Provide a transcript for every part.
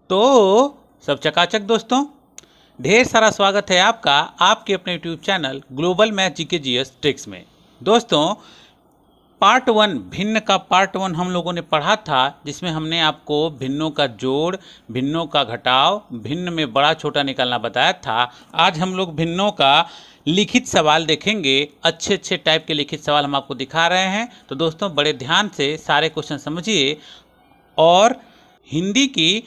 तो सब चकाचक दोस्तों, ढेर सारा स्वागत है आपका आपके अपने YouTube channel global math GK GS tricks में। दोस्तों, पार्ट 1 भिन्न का पार्ट 1 हम लोगों ने पढ़ा था, जिसमें हमने आपको भिन्नों का जोड़, भिन्नों का घटाव, भिन्न में बड़ा छोटा निकालना बताया था। आज हम लोग भिन्नों का लिखित सवाल देखेंगे। अच्छे अच्छे टाइप के लिखित सवाल हम आपको दिखा रहे हैं। तो दोस्तों, बड़े ध्यान से सारे क्वेश्चन समझिए और हिंदी की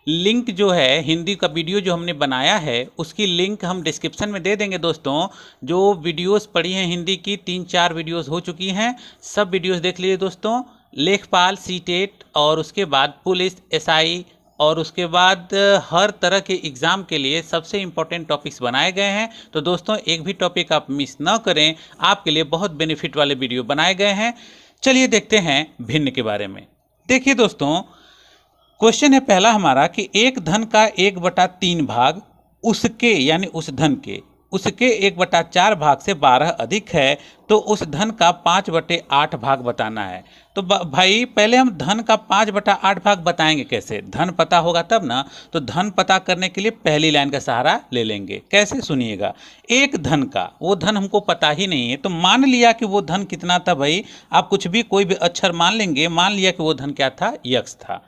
लिंक जो है, हिंदी का वीडियो जो हमने बनाया है उसकी लिंक हम डिस्क्रिप्शन में दे देंगे। दोस्तों, जो वीडियोस पड़ी हैं हिंदी की 3-4 वीडियोस हो चुकी हैं, सब वीडियोस देख लीजिए दोस्तों। लेखपाल, सीटेट और उसके बाद पुलिस, एसआई और उसके बाद हर तरह के एग्ज़ाम के लिए सबसे इम्पोर्टेंट टॉपिक्स बनाए गए हैं। तो दोस्तों, एक भी टॉपिक आप मिस ना करें, आपके लिए बहुत बेनिफिट वाले वीडियो बनाए गए हैं। चलिए देखते हैं भिन्न के बारे में। देखिए दोस्तों, क्वेश्चन है पहला हमारा कि एक धन का 1/3 भाग उसके यानी उस धन के उसके 1/4 भाग से 12 अधिक है, तो उस धन का 5/8 भाग बताना है। तो भाई, पहले हम धन का 5/8 भाग बताएंगे कैसे? धन पता होगा तब ना। तो धन पता करने के लिए पहली लाइन का सहारा ले लेंगे। कैसे, सुनिएगा। एक धन का, वो धन हमको पता ही नहीं है, तो मान लिया कि वो धन कितना था। भाई, आप कुछ भी कोई भी अक्षर मान लेंगे। मान लिया कि वो धन क्या था? यक्स था।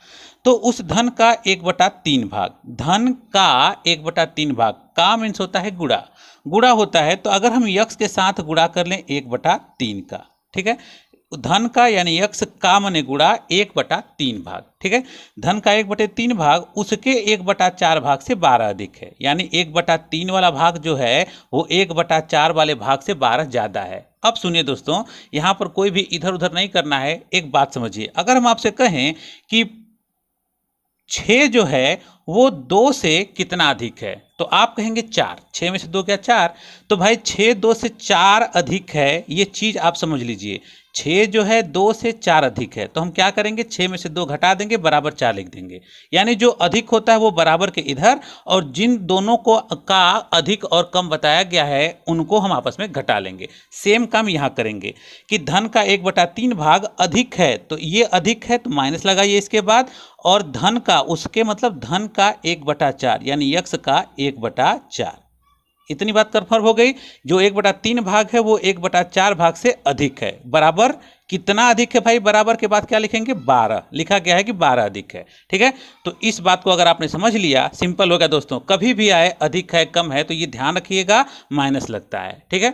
तो उस धन का 1/3 भाग, धन का 1/3 भाग, का मीन्स होता है गुणा, गुणा होता है। तो अगर हम यक्स के साथ गुणा कर लें 1/3 का, ठीक है, धन का यानी यक्स का माने गुणा 1/3 भाग, ठीक है। धन का 1/3 भाग उसके 1/4 भाग से 12 अधिक है, यानी 1/3 वाला भाग जो है वो 1/4 वाले भाग से 12 ज़्यादा है। अब सुनिए दोस्तों, यहाँ पर कोई भी इधर उधर नहीं करना है। एक बात समझिए, अगर हम आपसे कहें कि 6 जो है वो 2 से कितना अधिक है, तो आप कहेंगे 4। 6 में से 2 क्या? 4। तो भाई 6 2 से 4 अधिक है, ये चीज़ आप समझ लीजिए। 6 जो है 2 से 4 अधिक है, तो हम क्या करेंगे? 6 में से 2 घटा देंगे, बराबर 4 लिख देंगे। यानी जो अधिक होता है वो बराबर के इधर, और जिन दोनों को का अधिक और कम बताया गया है उनको हम आपस में घटा लेंगे। सेम काम यहाँ करेंगे कि धन का 1/3 भाग अधिक है, तो ये अधिक है तो माइनस लगाइए इसके बाद, और धन का उसके मतलब धन का 1/4 यानी यक्स का 1/4। इतनी बात कंफर्म हो गई। जो 1/3 भाग है वो 1/4 भाग से अधिक है। बराबर कितना अधिक है भाई? बराबर के बाद क्या लिखेंगे? 12 लिखा गया है कि 12 अधिक है, ठीक है। तो इस बात को अगर आपने समझ लिया, सिंपल हो गया दोस्तों। कभी भी आए अधिक है कम है तो ये ध्यान रखिएगा, माइनस लगता है, ठीक है।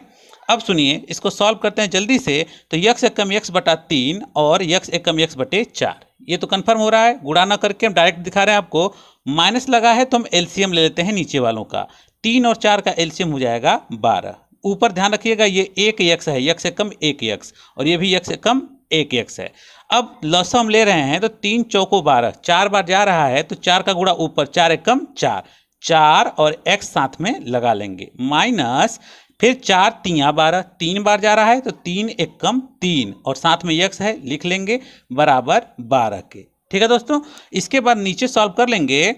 अब सुनिए, इसको सॉल्व करते हैं जल्दी से। तो यक्स एक कम यक्स/3 और यक्स एक कम यक्स/4, ये तो कंफर्म हो रहा है। गुणा ना करके हम डायरेक्ट दिखा रहे हैं आपको। माइनस लगा है तो हम एलसीएम ले लेते हैं नीचे वालों का। 3 और 4 का एलसीएम हो जाएगा 12। ऊपर ध्यान रखिएगा, ये 1 यक्स है, यक्स से कम 1 यक्स, और ये भी यक्स से कम 1 यक्स है। अब लसम हम ले रहे हैं तो 3 चौको 12, 4 बार जा रहा है तो 4 का गुणा ऊपर, 4 एक कम 4, 4 और x साथ में लगा लेंगे, माइनस फिर 4 3 12, 3 बार जा रहा है तो 3 एक कम 3, और साथ में x है, लिख लेंगे बराबर 12 के, ठीक है दोस्तों। इसके बाद नीचे सॉल्व कर लेंगे।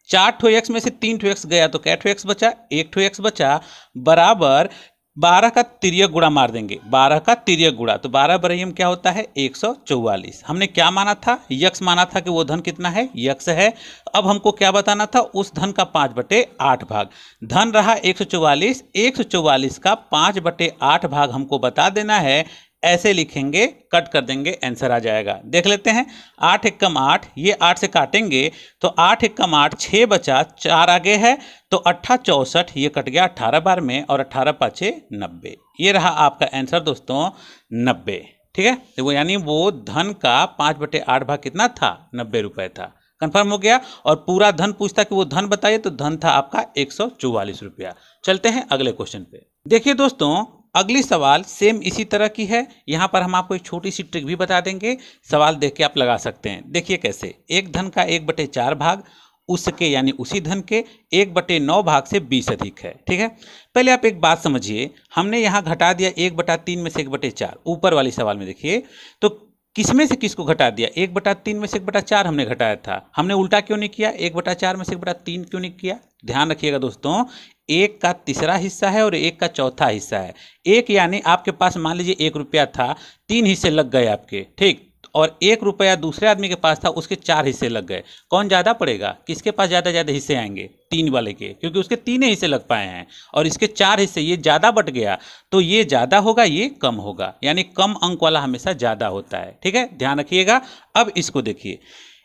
4 ठो एक्स में से 3 ठो एक्स गया तो क्या ठो एक्स बचा? 1 ठो एक्स बचा, बराबर 12 का तिर्यक गुणा मार देंगे। 12 का तिर्यक गुणा, तो 12 बरहिम क्या होता है? 144। हमने क्या माना था? यक्स माना था कि वो धन कितना है? यक्स है। अब हमको क्या बताना था? उस धन का 5/8 भाग। धन रहा 144, 144 का 5/8 भाग हमको बता देना है। ऐसे लिखेंगे, कट कर देंगे, आंसर आ जाएगा। देख लेते हैं। 8 एक कम 8, ये 8 से काटेंगे तो 8 एक कम 8, 6 बचा, 4 आगे है तो 8 64, ये कट गया 18 बार में, और 18 5 90। ये रहा आपका आंसर दोस्तों, 90, ठीक है। तो वो यानी वो धन का 5/8 भाग कितना था? 90 रुपये था। कंफर्म हो गया। और पूरा धन पूछता कि वो धन बताइए, तो धन था आपका 144 रुपया। चलते हैं अगले क्वेश्चन पे। देखिए दोस्तों, अगली सवाल सेम इसी तरह की है। यहाँ पर हम आपको एक छोटी सी ट्रिक भी बता देंगे, सवाल देख के आप लगा सकते हैं। देखिए कैसे। एक धन का 1/4 भाग उसके यानी उसी धन के 1/9 भाग से 20 अधिक है, ठीक है। पहले आप एक बात समझिए, हमने यहाँ घटा दिया 1/3 में से 1/4, ऊपर वाली सवाल में देखिए, तो किसमें से किसको घटा दिया? 1/3 में से 1/4 हमने घटाया था। हमने उल्टा क्यों नहीं किया? 1/4 में से 1/3 क्यों नहीं किया? ध्यान रखिएगा दोस्तों, 1 का तीसरा हिस्सा है और 1 का चौथा हिस्सा है। 1 यानी आपके पास मान लीजिए 1 रुपया था, 3 हिस्से लग गए आपके, ठीक। और 1 रुपया दूसरे आदमी के पास था, उसके 4 हिस्से लग गए, कौन ज़्यादा पड़ेगा? किसके पास ज़्यादा हिस्से आएंगे? 3 वाले के, क्योंकि उसके 3 हिस्से लग पाए हैं और इसके 4 हिस्से, ये ज़्यादा बट गया तो ये ज़्यादा होगा, ये कम होगा, यानी कम अंक वाला हमेशा ज़्यादा होता है। ठीक है, ध्यान रखिएगा। अब इसको देखिए,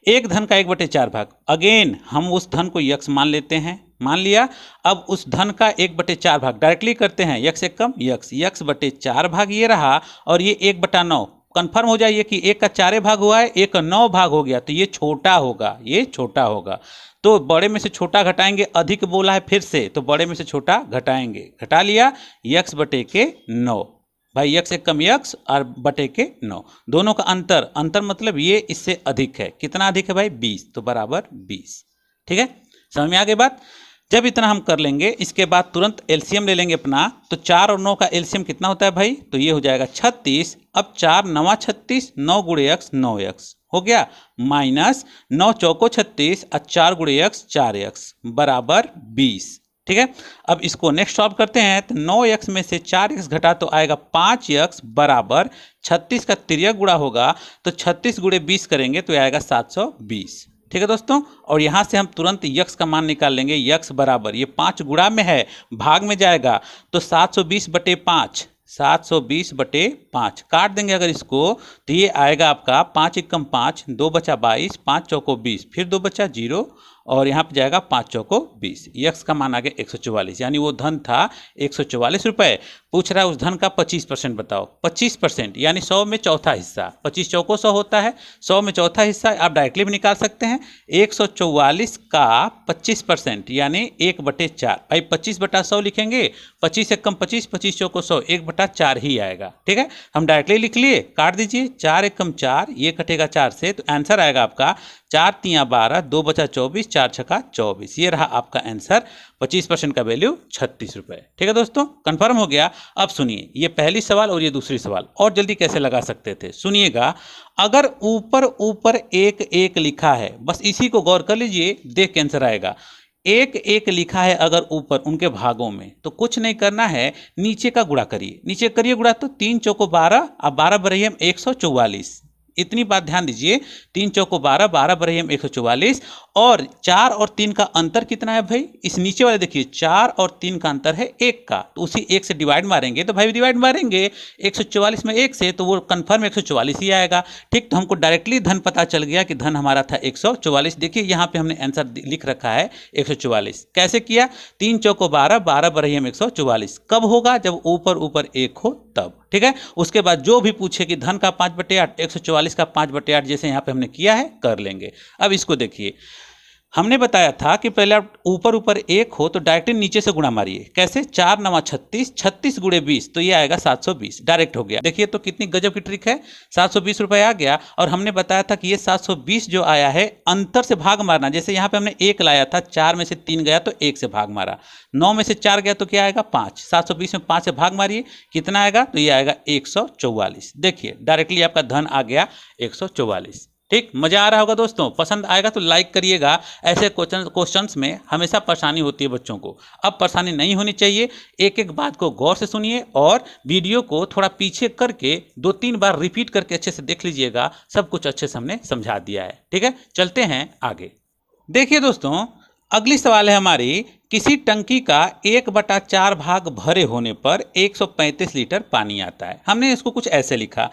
एक धन का 1/4 भाग, अगेन हम उस धन को यक्स मान लेते हैं, मान लिया। अब उस धन का 1/4 भाग डायरेक्टली करते हैं, यक्स एक कम यक्स बटे 4 भाग ये रहा, और ये 1/9 कंफर्म हो जाइए कि 1 का 4 भाग हुआ है, 1 का 9 भाग हो गया, तो ये छोटा होगा, ये छोटा होगा। तो बड़े में से छोटा घटाएंगे, अधिक बोला है फिर से, तो बड़े में से छोटा घटाएंगे, घटा लिया, यक्स बटे के 9 भाई, यक्स एक कम यक्स और बटे के 9, दोनों का अंतर मतलब ये इससे अधिक है, कितना अधिक है भाई? 20, तो बराबर 20। ठीक है, समझ में आ गई बात? जब इतना हम कर लेंगे, इसके बाद तुरंत एलसीएम ले लेंगे अपना, तो 4 और 9 का एलसीएम कितना होता है भाई? तो ये हो जाएगा 36। अब 4 9 36, 9 गुणे यक्स 9 यक्स हो गया, माइनस 9 चौको 36 और 4 गुणे यक्स 4 यक्स बराबर 20। ठीक है, अब इसको नेक्स्ट सॉल्व करते हैं, तो 9x में से 4x घटा तो आएगा 5x बराबर 36 का तिर्यक गुणा होगा, तो 36 गुणे 20 करेंगे तो आएगा 720। ठीक है दोस्तों, और यहाँ से हम तुरंत यक्स का मान निकाल लेंगे, यक्स बराबर, ये 5 गुणा में है, भाग में जाएगा, तो 720 बटे 5, 720 बटे 5 काट देंगे अगर इसको, तो ये आएगा आपका 5 एकम 5, 2 बचा 22, 5 चौको 20, फिर 2 बचा 0, और यहाँ पे जाएगा 5 चौको 20, यक्स का मान आ गया 144, यानी वो धन था 144 रुपये। पूछ रहा है उस धन का 25% बताओ, 25% यानी 100 में चौथा हिस्सा, 25 चौको 100 होता है, 100 में चौथा हिस्सा आप डायरेक्टली भी निकाल सकते हैं। 144 का 25% यानी 1/4, भाई 25/100 लिखेंगे, 25 एकम 25, 25 चौको 100, 1/4 ही आएगा। ठीक है, हम डायरेक्टली लिख लिए, काट दीजिए, 4 एकम 4, ये कटेगा 4 से, तो आंसर आएगा आपका 4 तिया 12, 2 बचा 24, 4 छका 24, ये रहा आपका आंसर। 25% का वैल्यू 36 रुपये। ठीक है दोस्तों, कंफर्म हो गया। अब सुनिए, ये पहली सवाल और ये दूसरी सवाल, और जल्दी कैसे लगा सकते थे सुनिएगा। अगर ऊपर ऊपर 1 1 लिखा है, बस इसी को गौर कर लीजिए, देख के आंसर आएगा। 1 1 लिखा है अगर ऊपर उनके भागों में, तो कुछ नहीं करना है, नीचे का गुणा करिए, नीचे करिए गुणा, तो 3 चौको 12, अब 12 बरही हम 144, इतनी बात ध्यान दीजिए, 3 चौको 12, 12 बरही हम 144, और 4 और 3 का अंतर कितना है भाई? इस नीचे वाले देखिए, 4 और 3 का अंतर है 1 का, तो उसी 1 से डिवाइड मारेंगे, तो भाई डिवाइड मारेंगे 144 में 1 से, तो वो कन्फर्म 144 ही आएगा। ठीक, तो हमको डायरेक्टली धन पता चल गया कि धन हमारा था 144। देखिए यहाँ पे हमने आंसर लिख रखा है 144। कैसे किया? 3 चौको 12, 12 बरही हम 144, कब होगा? जब ऊपर ऊपर 1 हो तब। ठीक है, उसके बाद जो भी पूछे कि धन का 5/8, 144 का 5/8, जैसे यहाँ पे हमने किया है कर लेंगे। अब इसको देखिए, हमने बताया था कि पहले आप ऊपर ऊपर 1 हो तो डायरेक्टली नीचे से गुणा मारिए। कैसे? 4 9 36, 36 गुणे 20, तो ये आएगा 720, डायरेक्ट हो गया। देखिए तो कितनी गजब की ट्रिक है, 720 रुपये आ गया। और हमने बताया था कि ये 720 जो आया है, अंतर से भाग मारना, जैसे यहाँ पे हमने 1 लाया था, 4 में से 3 गया तो 1 से भाग मारा, 9 में से 4 गया तो क्या आएगा? 5, 720 में 5 से भाग मारिए, कितना आएगा? तो ये आएगा 144। देखिए डायरेक्टली आपका धन आ गया 144। ठीक, मजा आ रहा होगा दोस्तों, पसंद आएगा तो लाइक करिएगा। ऐसे क्वेश्चंस में हमेशा परेशानी होती है बच्चों को, अब परेशानी नहीं होनी चाहिए। एक एक बात को गौर से सुनिए और वीडियो को थोड़ा पीछे करके 2-3 बार रिपीट करके अच्छे से देख लीजिएगा, सब कुछ अच्छे से हमने समझा दिया है। ठीक है, चलते हैं आगे। देखिए दोस्तों, अगली सवाल है हमारी, किसी टंकी का 1/4 भाग भरे होने पर 135 लीटर पानी आता है। हमने इसको कुछ ऐसे लिखा,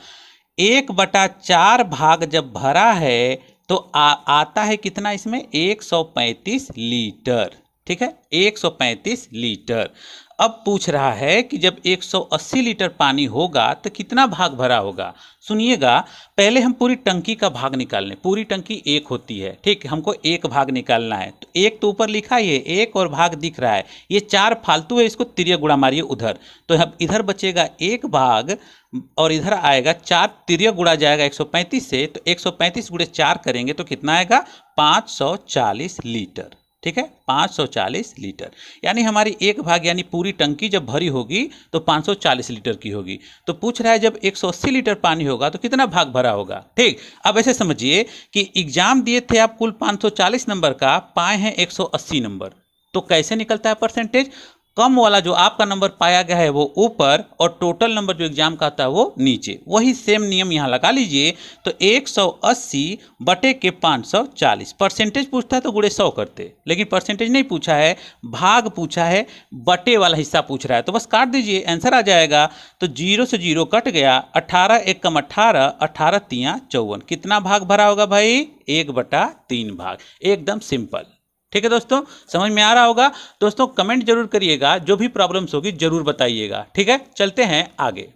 1/4 भाग जब भरा है तो आता है कितना इसमें? 135 लीटर। ठीक है, 135 लीटर। अब पूछ रहा है कि जब 180 लीटर पानी होगा तो कितना भाग भरा होगा। सुनिएगा, पहले हम पूरी टंकी का भाग निकाल लें। पूरी टंकी 1 होती है, ठीक, हमको 1 भाग निकालना है। तो 1 तो ऊपर लिखा है, 1 और भाग दिख रहा है, ये 4 फालतू है, इसको तिर्यक गुणा मारिए उधर, तो अब इधर बचेगा 1 भाग और इधर आएगा 4, तिर्यक गुणा जाएगा 135 से, तो 135 गुणे 4 करेंगे तो कितना आएगा? 540 लीटर। ठीक है, 540 लीटर, यानी हमारी 1 भाग यानी पूरी टंकी जब भरी होगी तो 540 लीटर की होगी। तो पूछ रहा है जब 180 लीटर पानी होगा तो कितना भाग भरा होगा। ठीक, अब ऐसे समझिए कि एग्जाम दिए थे आप कुल 540 नंबर का, पाए हैं 180 नंबर, तो कैसे निकलता है परसेंटेज? कम वाला जो आपका नंबर पाया गया है वो ऊपर और टोटल नंबर जो एग्जाम का आता है वो नीचे। वही सेम नियम यहाँ लगा लीजिए। तो 180 बटे के 540, परसेंटेज पूछता है तो गुणे 100 करते, लेकिन परसेंटेज नहीं पूछा है, भाग पूछा है, बटे वाला हिस्सा पूछ रहा है, तो बस काट दीजिए, आंसर आ जाएगा। तो 0 से 0 कट गया, 18 1 कम 18, 18 3 54, कितना भाग भरा होगा भाई? 1/3 भाग। एकदम सिंपल। ठीक है दोस्तों, समझ में आ रहा होगा? दोस्तों कमेंट जरूर करिएगा, जो भी प्रॉब्लम्स होगी जरूर बताइएगा। ठीक है, चलते हैं आगे।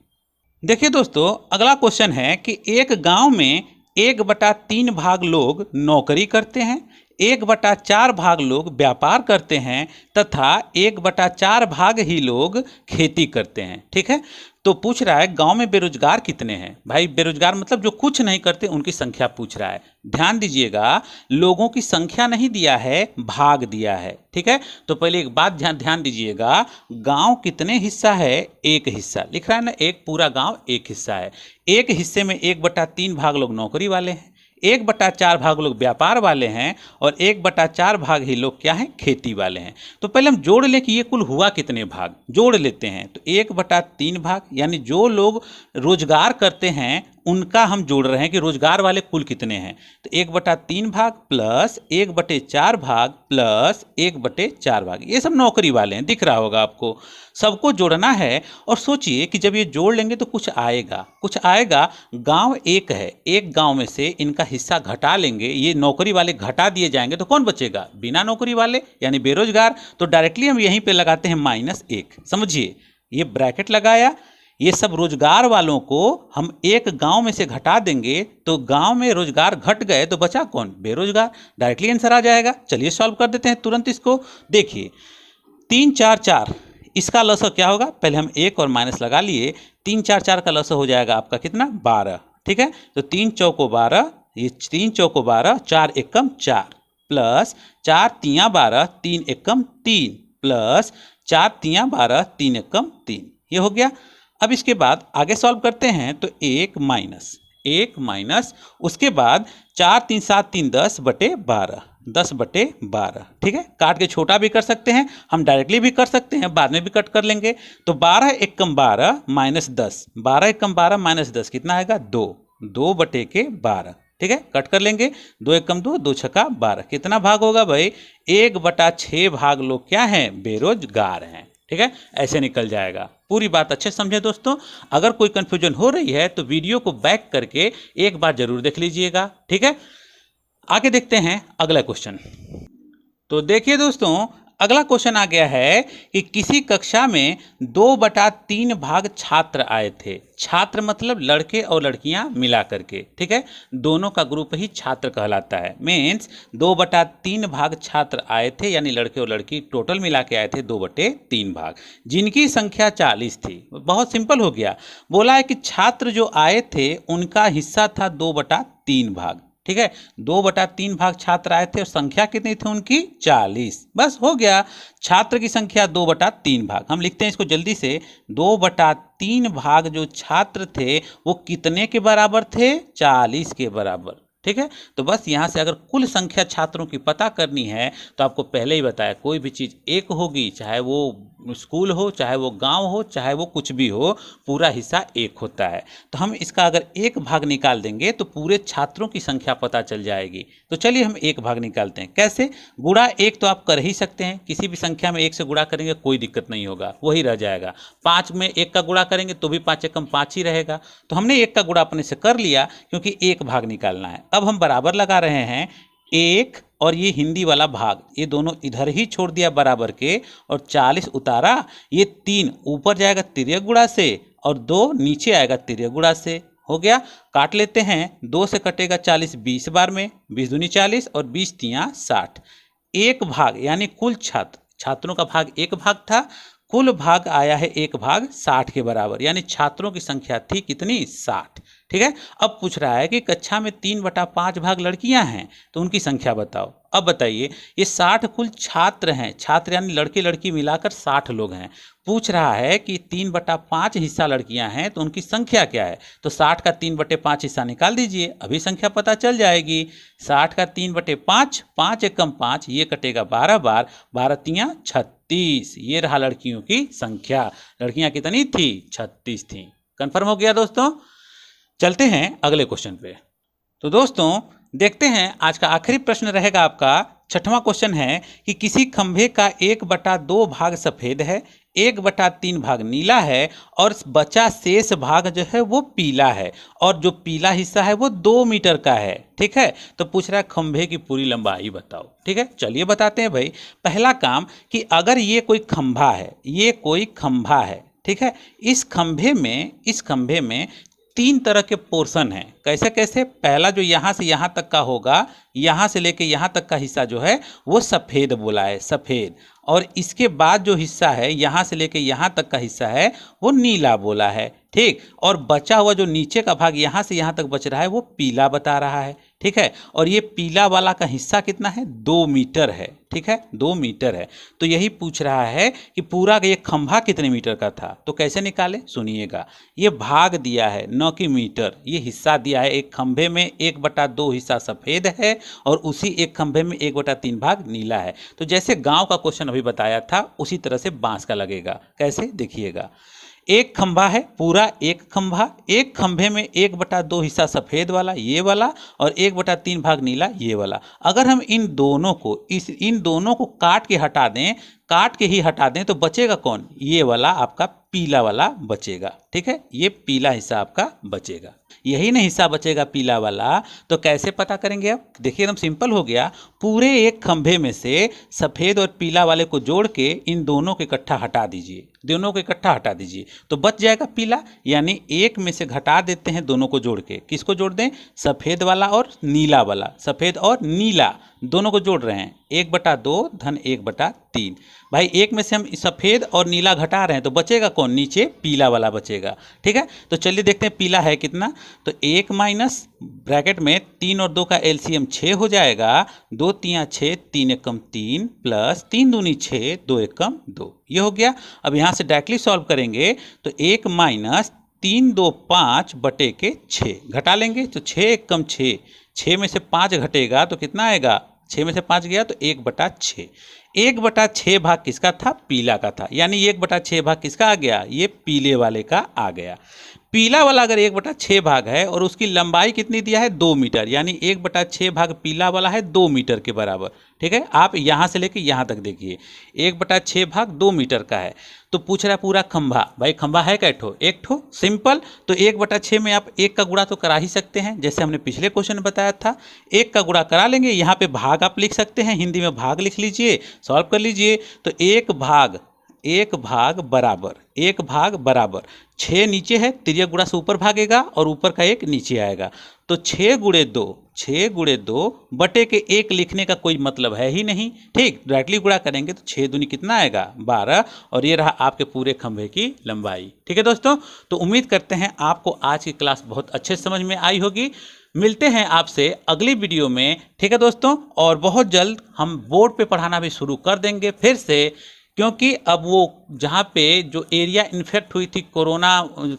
देखिए दोस्तों, अगला क्वेश्चन है कि एक गांव में 1/3 भाग लोग नौकरी करते हैं, 1/4 भाग लोग व्यापार करते हैं तथा 1/4 भाग ही लोग खेती करते हैं। ठीक है, तो पूछ रहा है गांव में बेरोजगार कितने हैं? भाई बेरोजगार मतलब जो कुछ नहीं करते उनकी संख्या पूछ रहा है। ध्यान दीजिएगा, लोगों की संख्या नहीं दिया है, भाग दिया है। ठीक है, तो पहले एक बात ध्यान दीजिएगा, गांव कितने हिस्सा है? एक हिस्सा लिख रहा है ना, एक पूरा गांव एक हिस्सा है। एक हिस्से में 1/3 भाग लोग नौकरी वाले हैं, 1/4 भाग लोग व्यापार वाले हैं और 1/4 भाग ही लोग क्या हैं? खेती वाले हैं। तो पहले हम जोड़ लें कि ये कुल हुआ कितने भाग, जोड़ लेते हैं। तो 1/3 भाग यानी जो लोग रोजगार करते हैं उनका हम जोड़ रहे हैं कि रोजगार वाले कुल कितने हैं। तो 1/3 भाग प्लस 1/4 भाग प्लस 1/4 भाग, ये सब नौकरी वाले हैं, दिख रहा होगा आपको। सबको जोड़ना है और सोचिए कि जब ये जोड़ लेंगे तो कुछ आएगा। गांव एक है, एक गांव में से इनका हिस्सा घटा लेंगे, ये नौकरी वाले घटा दिए जाएंगे तो कौन बचेगा? बिना नौकरी वाले यानी बेरोजगार। तो डायरेक्टली हम यहीं पे लगाते हैं -1। समझिए, ये ब्रैकेट लगाया, ये सब रोजगार वालों को हम एक गांव में से घटा देंगे तो गांव में रोजगार घट गए तो बचा कौन? बेरोजगार। डायरेक्टली आंसर आ जाएगा। चलिए सॉल्व कर देते हैं तुरंत इसको। देखिए 3 4 4, इसका लसअ क्या होगा? पहले हम 1 और माइनस लगा लिए। 3 4 4 का लसअ हो जाएगा आपका कितना? 12। ठीक है, तो 3 चौको 12, ये 3 चौको 12, 4 एकम 4 प्लस 4 3 12, 3 एकम 3 प्लस 4 3 12, 3 एकम 3, ये हो गया। अब इसके बाद आगे सॉल्व करते हैं तो 1 माइनस उसके बाद 4 3 7 3 10/12, 10/12। ठीक है, काट के छोटा भी कर सकते हैं, हम डायरेक्टली भी कर सकते हैं, बाद में भी कट कर लेंगे। तो 12 एकम 12 माइनस 10, 12 एकम 12 माइनस 10 कितना आएगा? 2, 2/12। ठीक है, कट कर लेंगे। 2 एकम 2, 2 छक्का 12, कितना भाग होगा भाई? 1/6 भाग लोग क्या हैं? बेरोजगार हैं। ठीक है, ऐसे निकल जाएगा। पूरी बात अच्छे समझे दोस्तों। अगर कोई कंफ्यूजन हो रही है तो वीडियो को बैक करके एक बार जरूर देख लीजिएगा। ठीक है, आगे देखते हैं अगला क्वेश्चन। तो देखिए दोस्तों, अगला क्वेश्चन आ गया है कि किसी कक्षा में 2/3 भाग छात्र आए थे। छात्र मतलब लड़के और लड़कियां मिला करके। ठीक है, दोनों का ग्रुप ही छात्र कहलाता है। मीन्स 2/3 भाग छात्र आए थे, यानी लड़के और लड़की टोटल मिला के आए थे 2/3 भाग, जिनकी संख्या 40 थी। बहुत सिंपल हो गया। बोला है कि छात्र जो आए थे उनका हिस्सा था 2/3 भाग। ठीक है, 2/3 भाग छात्र आए थे और संख्या कितनी थी उनकी? 40। बस हो गया, छात्र की संख्या 2/3 भाग। हम लिखते हैं इसको जल्दी से, 2/3 भाग जो छात्र थे वो कितने के बराबर थे? 40 के बराबर। ठीक है, तो बस यहाँ से अगर कुल संख्या छात्रों की पता करनी है तो आपको पहले ही बताया, कोई भी चीज़ एक होगी, चाहे वो स्कूल हो, चाहे वो गांव हो, चाहे वो कुछ भी हो, पूरा हिस्सा एक होता है। तो हम इसका अगर एक भाग निकाल देंगे तो पूरे छात्रों की संख्या पता चल जाएगी। तो चलिए हम एक भाग निकालते हैं। कैसे? गुणा 1 तो आप कर ही सकते हैं, किसी भी संख्या में 1 से गुणा करेंगे कोई दिक्कत नहीं होगा, वही रह जाएगा। 5 में 1 का गुणा करेंगे तो भी 5 एकम 5 ही रहेगा। तो हमने 1 का गुणा अपने से कर लिया क्योंकि एक भाग निकालना है। अब हम बराबर लगा रहे हैं, 1 और ये हिंदी वाला भाग, ये दोनों इधर ही छोड़ दिया बराबर के और 40 उतारा। ये 3 ऊपर जाएगा तिर्यक गुणा से और 2 नीचे आएगा तिर्यक गुणा से। हो गया, काट लेते हैं। 2 से कटेगा 40 20 बार में, 20 दूनी 40 और 20 तियां 60। एक भाग यानी कुल छात्रों का भाग एक भाग था, कुल भाग आया है 1/60 के बराबर, यानी छात्रों की संख्या थी कितनी? 60। ठीक है, अब पूछ रहा है कि कक्षा में 3/5 भाग लड़कियां हैं तो उनकी संख्या बताओ। अब बताइए, ये 60 कुल छात्र हैं, छात्र यानी लड़के लड़की मिलाकर 60 लोग हैं। पूछ रहा है कि 3/5 हिस्सा लड़कियां हैं तो उनकी संख्या क्या है? तो 60 का 3/5 हिस्सा निकाल दीजिए, अभी संख्या पता चल जाएगी। 60 का 3/5, 5 एकम 5, ये कटेगा 12 बार, 12 तियां 36। 36। ये रहा लड़कियों की संख्या। लड़कियां कितनी थी? 36 थी। कंफर्म हो गया दोस्तों। चलते हैं अगले क्वेश्चन पे। तो दोस्तों देखते हैं, आज का आखिरी प्रश्न रहेगा आपका। 6वां क्वेश्चन है कि किसी खंभे का 1/2 भाग सफेद है, 1/3 भाग नीला है और बचा शेष भाग जो है वो पीला है, और जो पीला हिस्सा है वो 2 मीटर का है। ठीक है, तो पूछ रहा है खंभे की पूरी लंबाई बताओ। ठीक है, चलिए बताते हैं भाई। पहला काम कि अगर ये कोई खंभा है, ये कोई खंभा है, ठीक है, इस खंभे में 3 तरह के पोर्शन हैं। कैसे कैसे? पहला जो यहाँ से यहाँ तक का होगा, यहाँ से लेके यहाँ तक का हिस्सा जो है वो सफ़ेद बोला है, सफ़ेद। और इसके बाद जो हिस्सा है, यहाँ से लेके यहाँ तक का हिस्सा है वो नीला बोला है। ठीक, और बचा हुआ जो नीचे का भाग यहाँ से यहाँ तक बच रहा है वो पीला बता रहा है। ठीक है, और ये पीला वाला का हिस्सा कितना है? 2 मीटर है। ठीक है, 2 मीटर है। तो यही पूछ रहा है कि पूरा ये खंभा कितने मीटर का था। तो कैसे निकाले? सुनिएगा। ये भाग दिया है, न कि मीटर। ये हिस्सा दिया है। एक खंभे में 1/2 हिस्सा सफ़ेद है और उसी एक खंभे में 1/3 भाग नीला है। तो जैसे गांव का क्वेश्चन अभी बताया था उसी तरह से बांस का लगेगा। कैसे? देखिएगा। एक खंभा है, पूरा एक खंभा, एक खंभे में 1/2 हिस्सा सफ़ेद वाला, ये वाला, और 1/3 भाग नीला, ये वाला। अगर हम इन दोनों को काट के हटा दें, काट के ही हटा दें, तो बचेगा कौन? ये वाला आपका पीला वाला बचेगा। ठीक है, ये पीला हिस्सा आपका बचेगा। यही नहीं हिस्सा बचेगा पीला वाला, तो कैसे पता करेंगे? अब देखिए, एकदम सिंपल हो गया। पूरे एक खंभे में से सफ़ेद और पीला वाले को जोड़ के इन दोनों को इकट्ठा हटा दीजिए, दोनों को इकट्ठा हटा दीजिए, तो बच जाएगा पीला। यानी एक में से घटा देते हैं दोनों को जोड़ के। किसको जोड़ दें? सफ़ेद वाला और नीला वाला। सफ़ेद और नीला दोनों को जोड़ रहे हैं। 1/2 धन 1/3। भाई एक में से हम सफ़ेद और नीला घटा रहे हैं, तो बचेगा कौन? नीचे पीला वाला बचेगा। ठीक है, तो चलिए देखते हैं पीला है कितना। तो 1 माइनस ब्रैकेट में 3 और 2 का एलसीएम 6 हो जाएगा। 2 3 6, 3 एकम 3 प्लस 3 दूनी 6, 2 एकम 2। ये हो गया। अब यहाँ से डायरेक्टली सॉल्व करेंगे तो 1 माइनस 3 2 5 बटे के 6 घटा लेंगे, तो 6 एकम 6, 6 में से 5 घटेगा तो कितना आएगा? 6 में से 5 गया तो 1/6। 1/6 भाग किसका था? पीला का था। यानी 1/6 भाग किसका आ गया? ये पीले वाले का आ गया। पीला वाला अगर 1/6 भाग है और उसकी लंबाई कितनी दिया है? 2 मीटर, यानी 1/6 भाग पीला वाला है 2 मीटर के बराबर। ठीक है, आप यहाँ से लेके यहाँ तक देखिए, 1/6 भाग 2 मीटर का है। तो पूछ रहा है पूरा खंभा। भाई खंभा है कै ठो? एक ठो। सिंपल। तो 1/6 में आप 1 का गुणा तो करा ही सकते हैं, जैसे हमने पिछले क्वेश्चन में बताया था। 1 का गुणा करा लेंगे। यहाँ पे भाग आप लिख सकते हैं, हिंदी में भाग लिख लीजिए, सॉल्व कर लीजिए। तो 1 भाग बराबर 6 नीचे है, तिर्यक गुणा से ऊपर भागेगा और ऊपर का 1 नीचे आएगा। तो 6 गुणे 2 बटे के 1 लिखने का कोई मतलब है ही नहीं। ठीक, डायरेक्टली गुणा करेंगे तो 6 दूनी कितना आएगा? 12। और ये रहा आपके पूरे खंभे की लंबाई। ठीक है दोस्तों, तो उम्मीद करते हैं आपको आज की क्लास बहुत अच्छे समझ में आई होगी। मिलते हैं आपसे अगली वीडियो में। ठीक है दोस्तों, और बहुत जल्द हम बोर्ड पे पढ़ाना भी शुरू कर देंगे फिर से, क्योंकि अब वो जहाँ पे जो एरिया इन्फेक्ट हुई थी कोरोना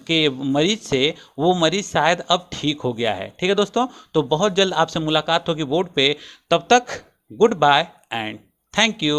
के मरीज से, वो मरीज शायद अब ठीक हो गया है। ठीक है दोस्तों, तो बहुत जल्द आपसे मुलाकात होगी बोर्ड पे। तब तक good bye and thank you.